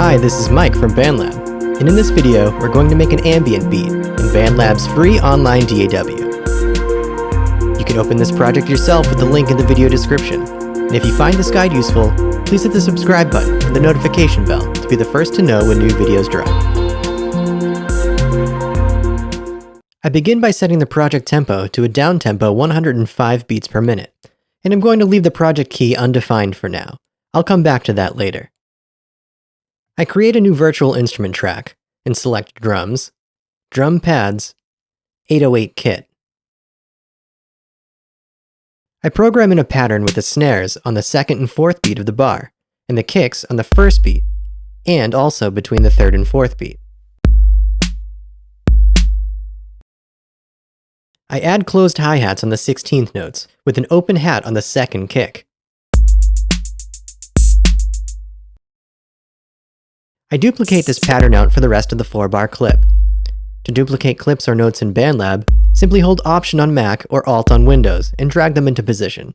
Hi, this is Mike from BandLab, and in this video, we're going to make an ambient beat in BandLab's free online DAW. You can open this project yourself with the link in the video description, and if you find this guide useful, please hit the subscribe button and the notification bell to be the first to know when new videos drop. I begin by setting the project tempo to a down tempo 105 beats per minute, and I'm going to leave the project key undefined for now. I'll come back to that later. I create a new virtual instrument track and select drums, drum pads, 808 kit. I program in a pattern with the snares on the second and fourth beat of the bar, and the kicks on the first beat, and also between the third and fourth beat. I add closed hi-hats on the 16th notes with an open hat on the second kick. I duplicate this pattern out for the rest of the 4-bar clip. To duplicate clips or notes in BandLab, simply hold Option on Mac or Alt on Windows and drag them into position.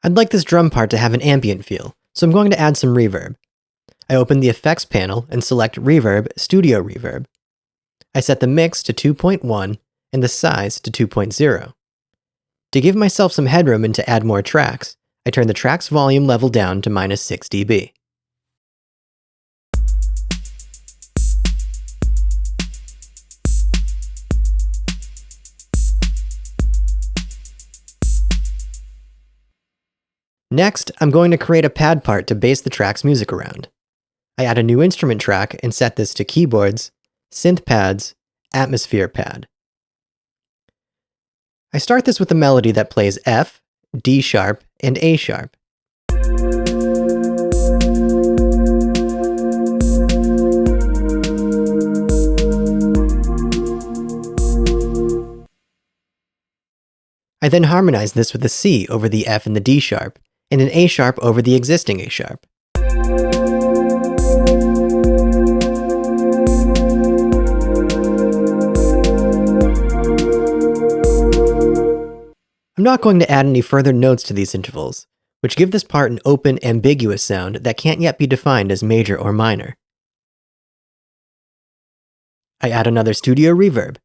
I'd like this drum part to have an ambient feel, so I'm going to add some reverb. I open the Effects panel and select Reverb, Studio Reverb. I set the mix to 2.1 and the size to 2.0. To give myself some headroom and to add more tracks, I turn the track's volume level down to -6 dB. Next, I'm going to create a pad part to base the track's music around. I add a new instrument track and set this to Keyboards, Synth Pads, Atmosphere Pad. I start this with a melody that plays F, D sharp, and A sharp. I then harmonize this with a C over the F and the D sharp, and an A sharp over the existing A sharp. I'm not going to add any further notes to these intervals, which give this part an open, ambiguous sound that can't yet be defined as major or minor. I add another studio reverb,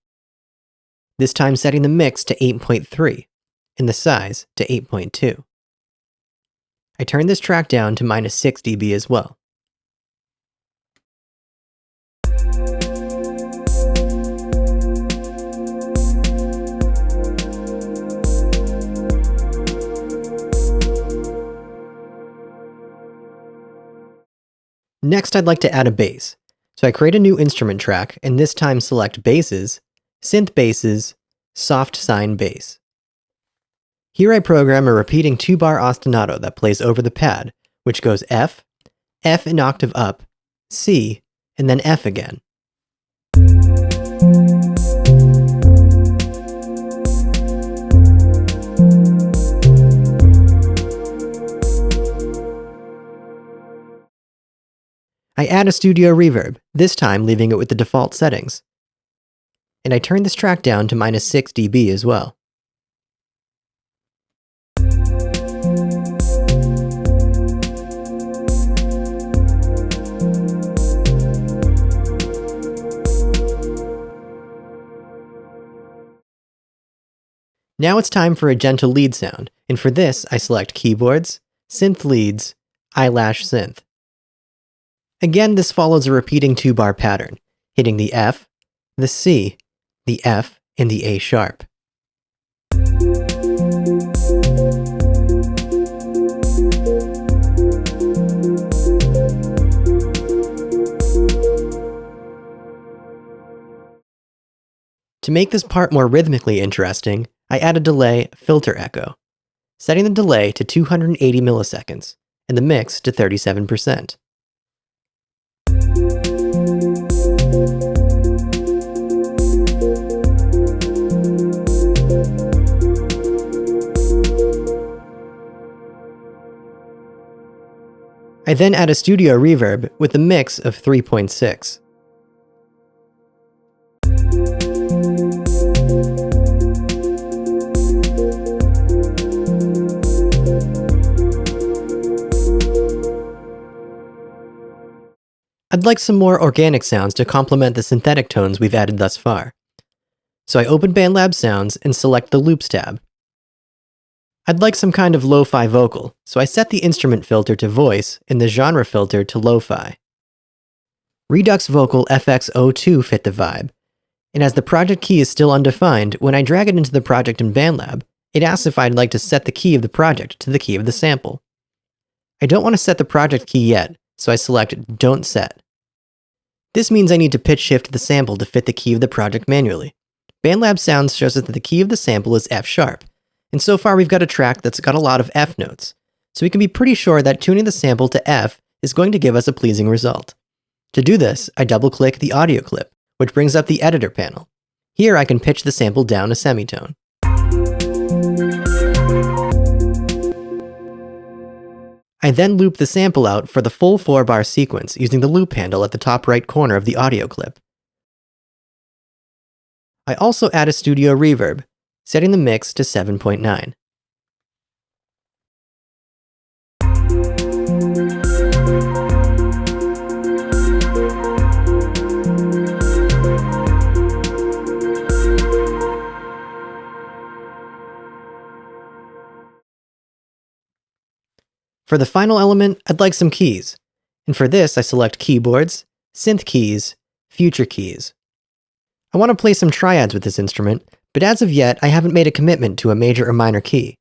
this time setting the mix to 8.3 and the size to 8.2. I turn this track down to -6 dB as well. Next, I'd like to add a bass, so I create a new instrument track and this time select Basses, Synth Basses, Soft Sine Bass. Here I program a repeating 2-bar ostinato that plays over the pad, which goes F, F an octave up, C, and then F again. I add a studio reverb, this time leaving it with the default settings. And I turn this track down to -6 dB as well. Now it's time for a gentle lead sound, and for this I select Keyboards, Synth Leads, Eyelash Synth. Again, this follows a repeating 2-bar pattern, hitting the F, the C, the F, and the A sharp. To make this part more rhythmically interesting, I add a delay filter echo, setting the delay to 280 milliseconds and the mix to 37%. I then add a studio reverb with a mix of 3.6. I'd like some more organic sounds to complement the synthetic tones we've added thus far. So I open BandLab's Sounds and select the Loops tab. I'd like some kind of lo-fi vocal, so I set the instrument filter to voice and the genre filter to lo-fi. Redux Vocal FX02 fit the vibe, and as the project key is still undefined, when I drag it into the project in BandLab, it asks if I'd like to set the key of the project to the key of the sample. I don't want to set the project key yet, so I select Don't Set. This means I need to pitch shift the sample to fit the key of the project manually. BandLab's Sounds shows us that the key of the sample is F sharp, and so far we've got a track that's got a lot of F notes, so we can be pretty sure that tuning the sample to F is going to give us a pleasing result. To do this, I double-click the audio clip, which brings up the editor panel. Here I can pitch the sample down a semitone. I then loop the sample out for the full 4-bar sequence using the loop handle at the top right corner of the audio clip. I also add a studio reverb, setting the mix to 7.9. For the final element, I'd like some keys, and for this I select Keyboards, Synth Keys, Future Keys. I want to play some triads with this instrument, but as of yet I haven't made a commitment to a major or minor key.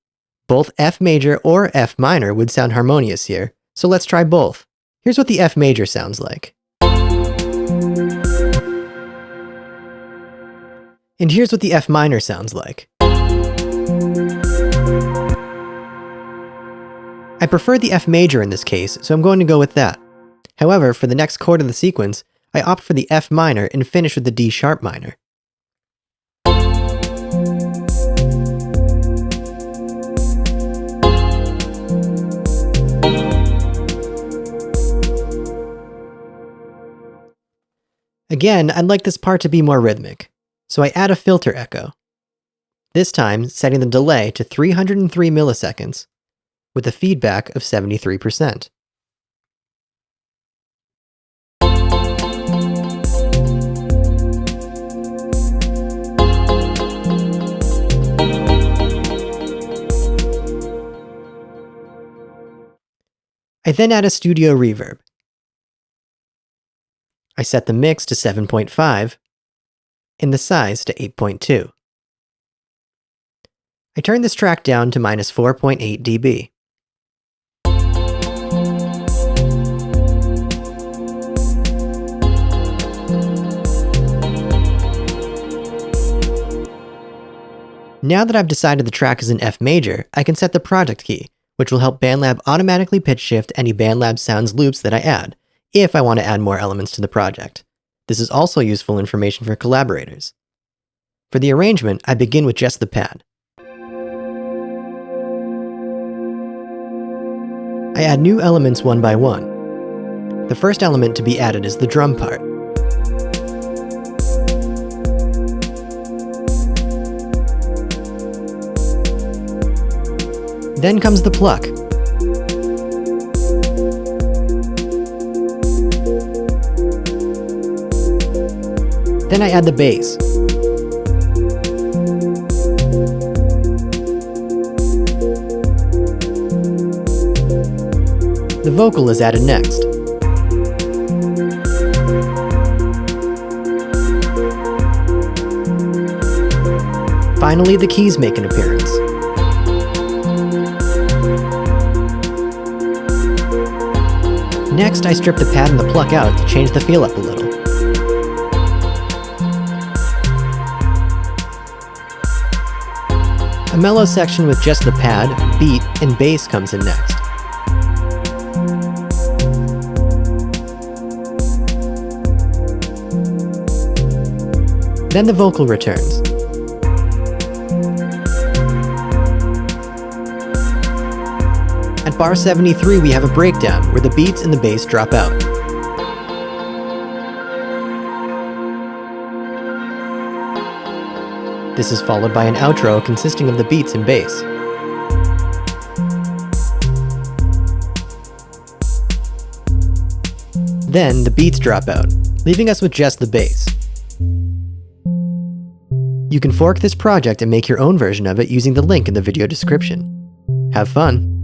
Both F major or F minor would sound harmonious here, so let's try both. Here's what the F major sounds like. And here's what the F minor sounds like. I prefer the F major in this case, so I'm going to go with that. However, for the next chord of the sequence, I opt for the F minor and finish with the D sharp minor. Again, I'd like this part to be more rhythmic, so I add a filter echo. This time, setting the delay to 303 milliseconds, with a feedback of 73%. I then add a studio reverb. I set the mix to 7.5 and the size to 8.2. I turn this track down to -4.8 dB. Now that I've decided the track is in F major, I can set the project key, which will help BandLab automatically pitch shift any BandLab Sounds loops that I add, if I want to add more elements to the project. This is also useful information for collaborators. For the arrangement, I begin with just the pad. I add new elements one by one. The first element to be added is the drum part. Then comes the pluck. Then I add the bass. The vocal is added next. Finally, the keys make an appearance. Next, I strip the pad and the pluck out to change the feel up a little. A mellow section with just the pad, beat, and bass comes in next. Then the vocal returns. At bar 73, we have a breakdown where the beats and the bass drop out. This is followed by an outro consisting of the beats and bass. Then the beats drop out, leaving us with just the bass. You can fork this project and make your own version of it using the link in the video description. Have fun!